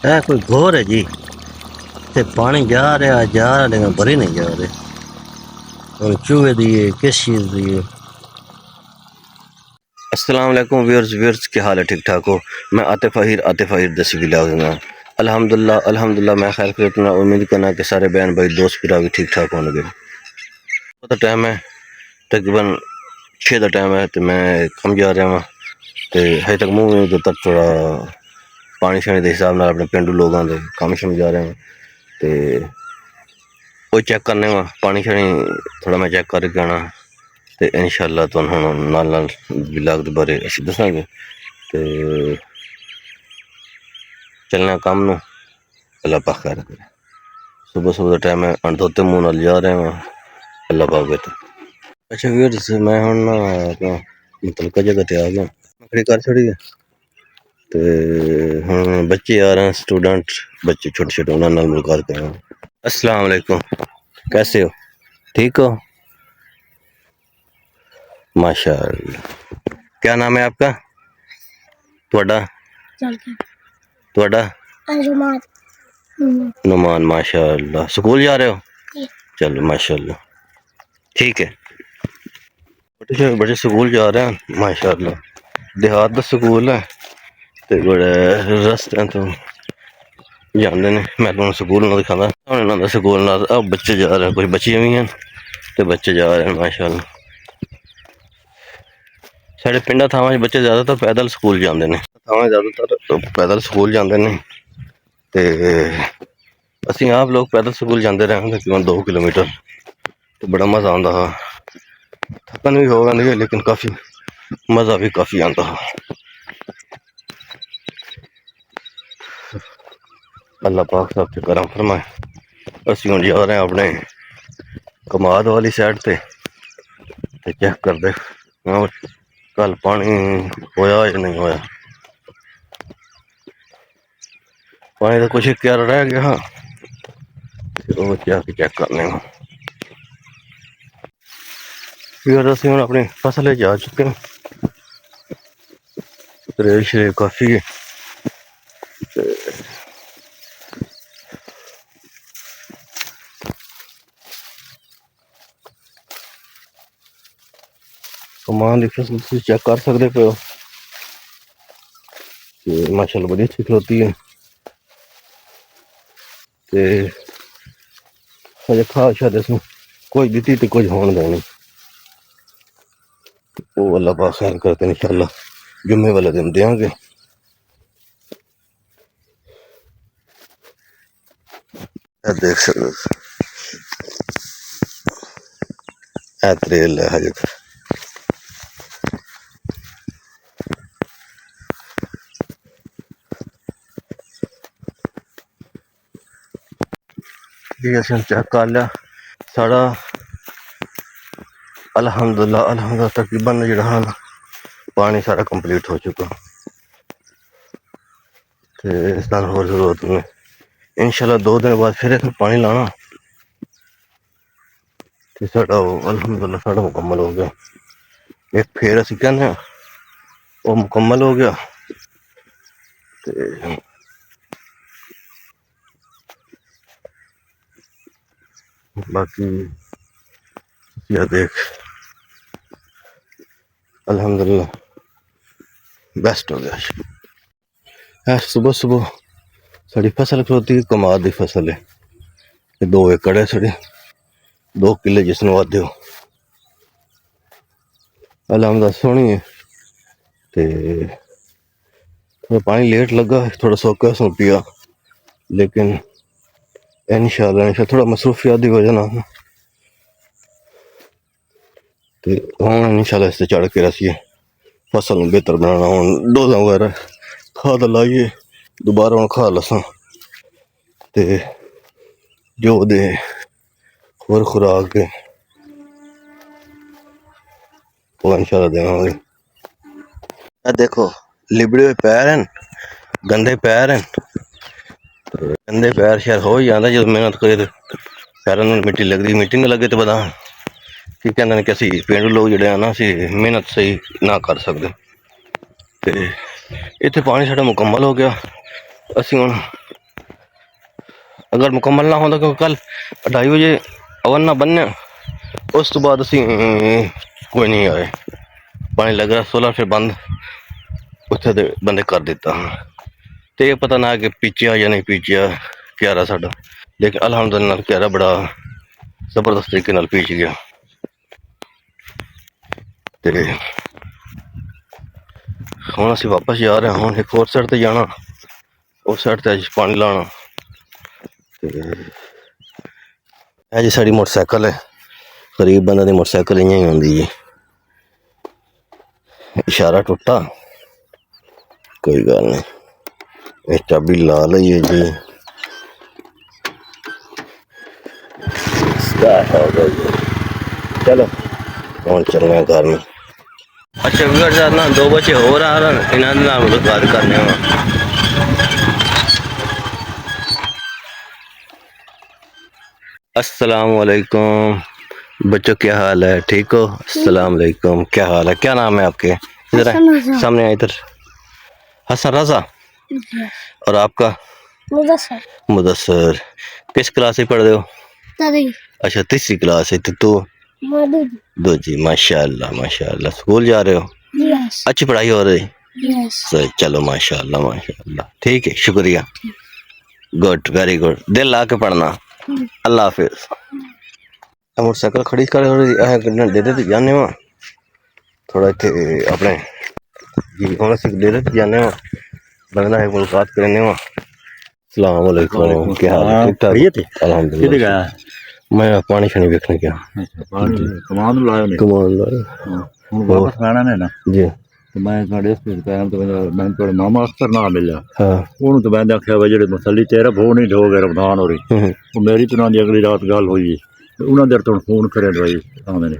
है कोई घोर है जी। ते पानी जा रहा लेकिन भरी नहीं जा रहे। और चूहे दिए किस चीज़ दिए। अस्सलाम वालेकुम व्यूअर्स व्यूअर्स, क्या हाल है? ठीक ठाक हो? मैं आतिफ अहीर दसी व्लॉग में अल्हम्दुलिल्लाह मैं खैर खैरियत में उम्मीद करना कि सारे बहन भाई दोस्त भरा भी ठीक ठाक होंगे। तो टाइम है तकरीबन 6 का टाइम है, तो मैं कम जा रहा वहाँ तो हजे तक मुँह तो तक थोड़ा पानी शानी के हिसाब न अपने पेंडू लोगों के कम शम जा रहे हैं तो वो चेक करने वा पानी शानी थोड़ा मैं चेक करके आना तो इंशाअल्लाह तो हम नाल व्लॉग के बारे असीं दसांगे तो चलना काम नू। अल्लाह पाक खैर करे। सुबह सुबह का टाइम है, धोते मुँह नाल जा रहे हैं। अल्लाह पाक बेहतर। अच्छा व्यूअर्स, मैं हुण ना अपना मुतलका जगह ते आ गया, खड़ी कर छड़ी है तो हुण बच्चे आ रहे हैं, स्टूडेंट बच्चे छोटे छोटे उन्होंने नाल मुलाकात करें। अस्सलाम वालेकुम, कैसे हो? ठीक हो? माशाअल्लाह। क्या नाम है आपका? ਤੁਹਾਡਾ ਤੁਹਾਡਾ नुमान। माशाअल्लाह। स्कूल जा रहे हो? चलो माशाअल्लाह, ठीक है। बच्चे बच्चे स्कूल जा रहे हैं माशाअल्लाह। देहात का स्कूल है तो बड़े रस्ते तो जाते हैं। मैं तुम स्कूल ना दिखाना इन्होंने स्कूल ना। अब बच्चे जा रहे हैं, कुछ बच्चियां भी हैं तो बच्चे जा रहे हैं माशाअल्लाह। साढ़े पिंडा थावां बच्चे ज़्यादातर पैदल स्कूल जाते हैं, थावां ज़्यादातर पैदल स्कूल जाते हैं तो असीं आप लोग पैदल स्कूल जाते रहे तकरीबन 2 किलोमीटर तो बड़ा मज़ा आता हा। थकन भी हो गई लेकिन काफ़ी मज़ा भी काफ़ी आता हा। अल्लाह पाक सब च करम फरमाए। असीं हुण जा रहे हैं अपने कमाद वाली साइड ते चेक करते हाँ कल पानी होया या नहीं होया। पानी तो कुछ क्यार रह गया हाँ, वो जाके चेक करने फिर असीं हुण अपनी फसल जा चुके हैं। रेल शरेल काफ़ी है कमान की फसल तुसीं चेक कर सकते पे हो कि माशाअल्लाह बड़ी अच्छी खलोती है ते हजे खा शायद इसमें कुछ दी तो कुछ होने देनी। वो अल्लाह पाक खैर करते इंशाअल्लाह जुम्मे वाले दिन देंगे। देख सकते त्रेल है हजे जी असीं चेक कर लिया साढ़ा अल्हम्दुलिल्लाह तकरीबन जड़ा ना पानी सारा कंप्लीट हो चुका तो इस नाल होर जरूरत नहीं। इंशाअल्लाह 2 दिन बाद फिर इसमें पानी लाना तो साढ़ा अल्हम्दुलिल्लाह साढ़ा मुकम्मल हो गया। एक फिर असीं कहने वो मुकम्मल हो गया तो बाकी या देख अल्हम्दुलिल्लाह बेस्ट हो गया। सुबह सुबह साड़ी फसल खलोती है, कमाद की फसल है, 2 एकड़ है साढ़े 2 किले जिसनों आदे हो। अल्हम्दुलिल्लाह सोहनी है तो पानी लेट लगा थोड़ा सोका सो पिया लेकिन इंशाअल्लाह थोड़ा मसरूफियात की वजह ना तो हम इंशाअल्लाह इससे चढ़ के रसीए फसल में बेहतर बनाना। हूँ डोजा वगैरह खाद लाइए दोबारा हूँ खाद लसा तो जो दे होर खुराक के वो इंशाअल्लाह देवांगे। देखो लिबड़े हुए पैर हैं, गंदे पैर हैं तो गंदे पैर शायद हो ही जाता जो मेहनत करे पैरों में मिट्टी लगती मिट्टी नहीं लगे तो पता कि कहते कि असी पेंडू लोग जोड़े ना असी मेहनत सही ना कर सकते। तो इतने पानी साढ़ा मुकम्मल हो गया। असी हुण अगर मुकम्मल ना होता क्योंकि कल 2:30 बजे अवन ना बनने उस तो बाद असी कोई नहीं आए पानी लग रहा सोलर फिर बंद उत्थे दे बंदे कर दिता तो ये पता ना कि पीचिया या नहीं पीचिया क्यारा साडा लेकिन अल्हम्दुलिल्लाह क्यारा बड़ा जबरदस्त तरीके नाल पीच गया ते हुण असीं वापस जा रहे हैं हुण एक होर साइड ते जाना उस साइड ते अज पानी लाना ते जी साड़ी मोटरसाइकिल है गरीब बंदे दी मोटरसाइकिल इ'यां ही होंदी जी इशारा टुटा कोई गल नहीं ये चाबी ला लईए जी स्टार्ट हो गई जी चलो हुण चलने घर में अच्छा बिगड़ जाना 2 बच्चे हो रहा है इन्होंने नाल मुलाकात करने वा अस्सलाम वालेकुम बच्चों क्या हाल है ठीक हो अस्सलाम वालेकुम क्या हाल है क्या नाम है आपके इधर सामने आए इधर हसन रजा और आपका मुदस्सर किस क्लास में पढ़ रहे हो अच्छा 3री क्लास है तो तू दो जी माशाल्लाह स्कूल जा रहे हो अच्छी पढ़ाई हो रही सही चलो माशाल्लाह ठीक है शुक्रिया गुड वेरी गुड दिल ला के पढ़ना अल्लाह हाफिज मोटरसाइकिल खड़ी कर डेरे ते जाने वा थोड़ा इतने अपने जी हम डेरे ते जाने वा बंदा है मुलाकात करने वा अस्सलाम वालेकुम क्या हाल है ठीक ठाक अल्हम्दुलिल्लाह मैं पानी शानी देखने गया कमान लाया हूँ वापस आना ने ना जी तो मैं साढ़े टाइम तो मैं थोड़े मामा अख्तर ना मिला ਉਹਨੂੰ तो मैं आख्या भाई ਜਿਹੜੇ ਮਸਲੀ ਤੇਰਾ ਫੋਨ ਹੀ ਹੋ ਗਿਆ ਰਮਜ਼ਾਨ ਹੋਰੀ ਉਹ ਮੇਰੀ ਤੋਂ ਦੀ ਅਗਲੀ ਰਾਤ ਗੱਲ ਹੋਈ ਉਹਨਾਂ ਦੇ ਤੋਂ ਫੋਨ ਕਰੇ ਭਾਈ ਆਉਂਦੇ ਨੇ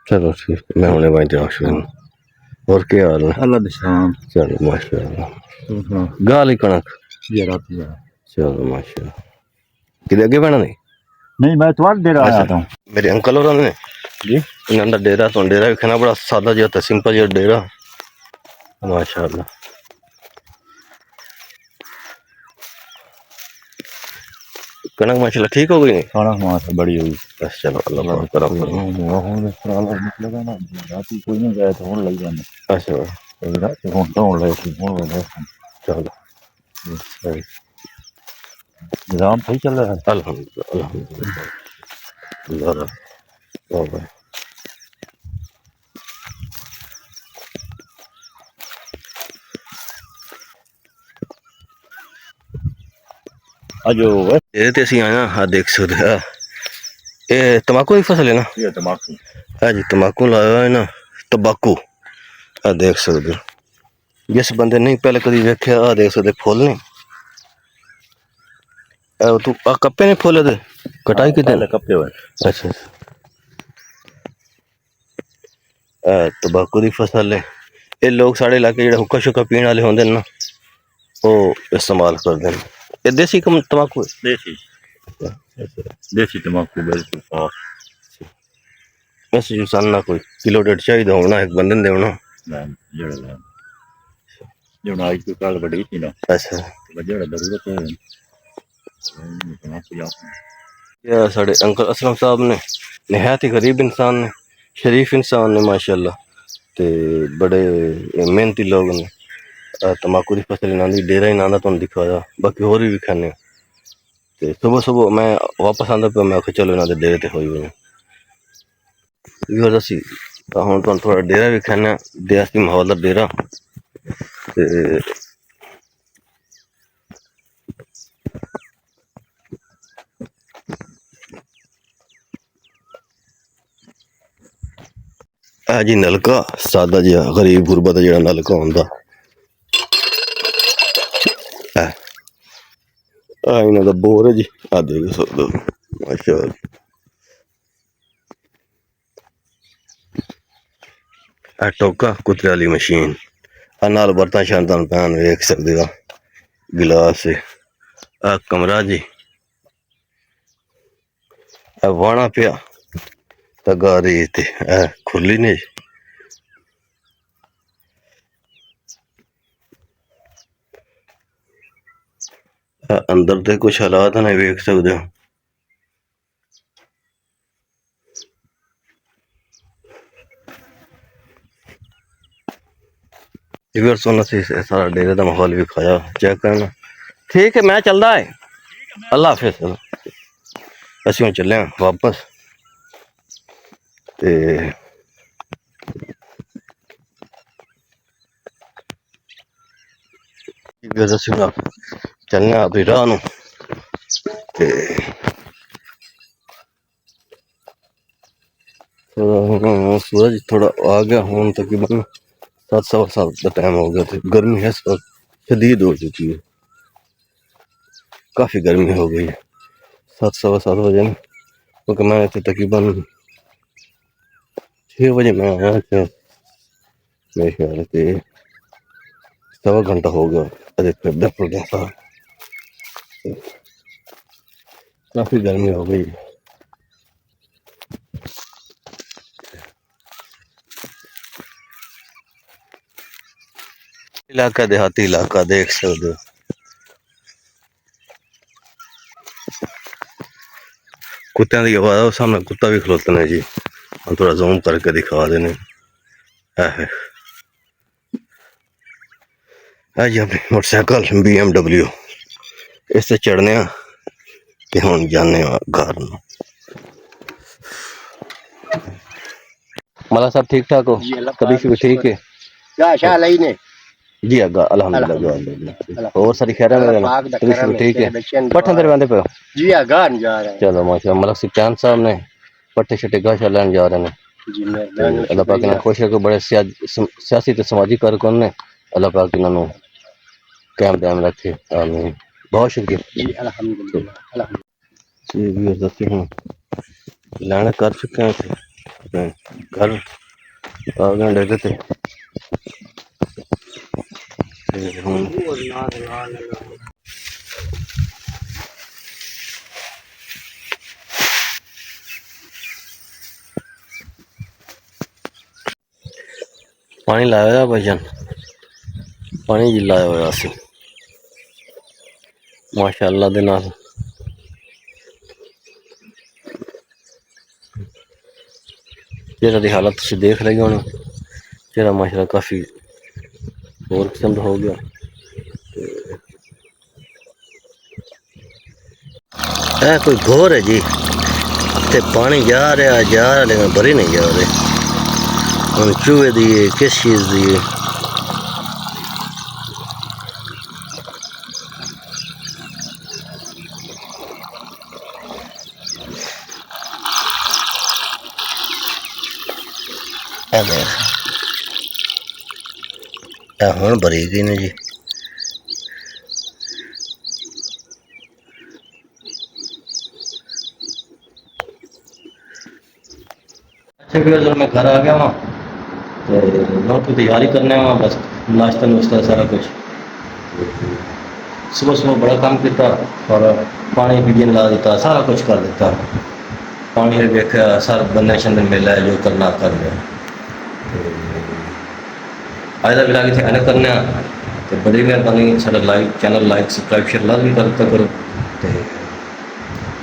चलो ठीक मैं होने वाली हूँ और क्या हाल है अल्लाह दी शान चलो माशाल्लाह तू सुना गाल ही कणक ये रात जा चलो माशाल्लाह किधर आगे बना नहीं मैं तो आज डेरा आया था मेरे अंकल और ने जी इन्होंने डेरा तो डेरा भी खाना बड़ा सादा जो था सिंपल जो डेरा माशाल्लाह कनक माशाल्लाह ठीक हो गई नहीं खाना हमारा बड़ी हुई बस चलो अल्लाह करम निकलेगा ना रात कोई नहीं गया तो होने लग जाने अच्छा रात होने तो होने लगे चलो निजाम सही चल रहा है अल्हम्दुलिल्लाह अल्हम्दुलिल्लाह अजो ये ते ਅਸੀਂ ਆਇਆ ਆ ਦੇਖ ਸਕਦੇ ਆ ਇਹ तंबाकू ਦੀ ਫਸਲ है ना ये तमाकू हाँ जी तंबाकू लाया है ना तंबाकू आ देख सकते हो जिस बंदे नहीं पहले कभी वेख्या आ देख सकते फुल नहीं तू आ कप्पे ने फुल दे कटाई कितने कप्पे हुए अच्छा तंबाकू की फसल है ये लोग साढ़े इलाके जो हुक्का शुक्का पीने वाले होंगे ना वो इस्तेमाल करते हैं ये देसी तंबाकू है देसी तंबाकू बिल्कुल साफ वैसे इंसान ना कोई किलो 1.5 चाहिए होना एक बंदे ने देना जो आज की कल बड़ी थी ना अच्छा जेड़ा जरूरत है या साढ़े अंकल असलम साहब ने नहायत ही गरीब इंसान ने शरीफ इंसान ने माशाल्लाह ते बड़े मेहनती लोग ने तंबाकू की फसल इन्हों की डेरा इन्हों का तुम दिखाया बाकी होर भी खाने ते सुबह सुबह मैं वापस आंदा पे मैं आखिर चलो इन्हों के डेरे ते होई हुई असी हूँ तुम थोड़ा डेरा भी खाने देसी माहौल का डेरा ते जी नलका सादा जिहा गरीब गुरबा का जो नलका होंदा इन्हों का बोर है जी आ देख सकते हो माशाल्लाह टोका कुतरे वाली मशीन नाल बर्तन शर्तन पैन वेख सकते हो गिलास आ कमरा जी वाणा पिया गारी खुली ने अंदर ते कुछ हालात नहीं वेख सकते हो। इधर सोना से सारा डेरे का माहौल भी खाया चेक करना। ठीक है, मैं चलदा है। अल्लाह हाफिज। ਅਸੀਂ ਹੁਣ ਚੱਲੇ ਆਂ ਵਾਪਸ ਤੇ ਵੀ ਅਸੀਂ ਹੁਣ ਚੱਲਨੇ ਆਂ ਆਪਣੀ ਰਾਹ ਨੂੰ ਤੇ सूरज थोड़ा आ गया हूँ तकरीबन 7 सवा 7 का टाइम हो गया। तो गर्मी है शदीद हो चुकी है, काफ़ी गर्मी हो गई है 7 सवा 7 बजे ना, क्योंकि मैं तकरीबन 6 बजे मैं आया थे। मेरे ख्याल से 1.25 घंटा हो गया। अरे काफ़ी गर्मी हो गई। इलाका देहाती इलाका देख सकते हो। कुत्तियां की आवाज़ है, सामने कुत्ता भी खलोते हैं जी। हम थोड़ा जूम करके दिखा देने है जी अपनी मोटरसाइकिल BMW। इससे चढ़ने कि हम जाने घर। मला साहब ठीक ठाक हो? तबीयत भी ठीक है? जी अगा अल्हम्दुलिल्लाह। और सारी खैर है? तबीयत भी ठीक है? पट्ठे अंदर बंदे पे जी अगा जा रहे हैं। चलो माशाल्लाह। मलक सिकचान साहब ने पट्ठे शट्टे गाशा लैन जा रहे हैं। अल्लाह पाक ने खुश है कि बड़े सियासी ते समाजी कारकुन ने। अल्लाह पाक इन्होंने कायम दायम रखे। आमीन। बहुत शुक्रिया जी। अल्हम्दुलिल्लाह। लाने कर चुके हैं घर आ गए डेरे थे। पानी लाया हुआ भाईजान, पानी जी लाया हुआ सी माशाअल्लाह दे नाल। चेहरा की हालत तुम देख रही होनी। चेहरा माशाअल्लाह काफ़ी होर किस्म का हो गया। है कोई घोर है जी, ते पानी जा रहा लेकिन भरी नहीं जा रहे। हम चूहे दिए किस चीज़ दिए। हूँ भरी गई ने जी। अच्छा फिर मैं घर आ गया वहाँ तो की तैयारी करने वहाँ बस नाश्ता नुश्ता सारा कुछ। सुबह सुबह बड़ा काम किया और पानी पीने ला दिता, सारा कुछ कर दिता। पानी देखा सारा बंदे शंदे मिला है, जो करना कर लिया। अज का विलाग इतने एंड करने तो बड़ी मेहरबानी। साडा चैनल लाइक सबसक्राइब शेयर लाजमी करता करो तो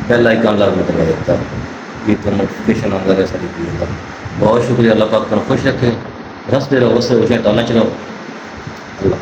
बेल आइकन लाजमी दबा देता कि तो नोटिफिकेशन आता रहे सारी वीडियो का। बहुत शुक्रिया। अल्लाह पाक तुम खुश रखे, रसते रहो, उससे टालना चलो। अल्लाह।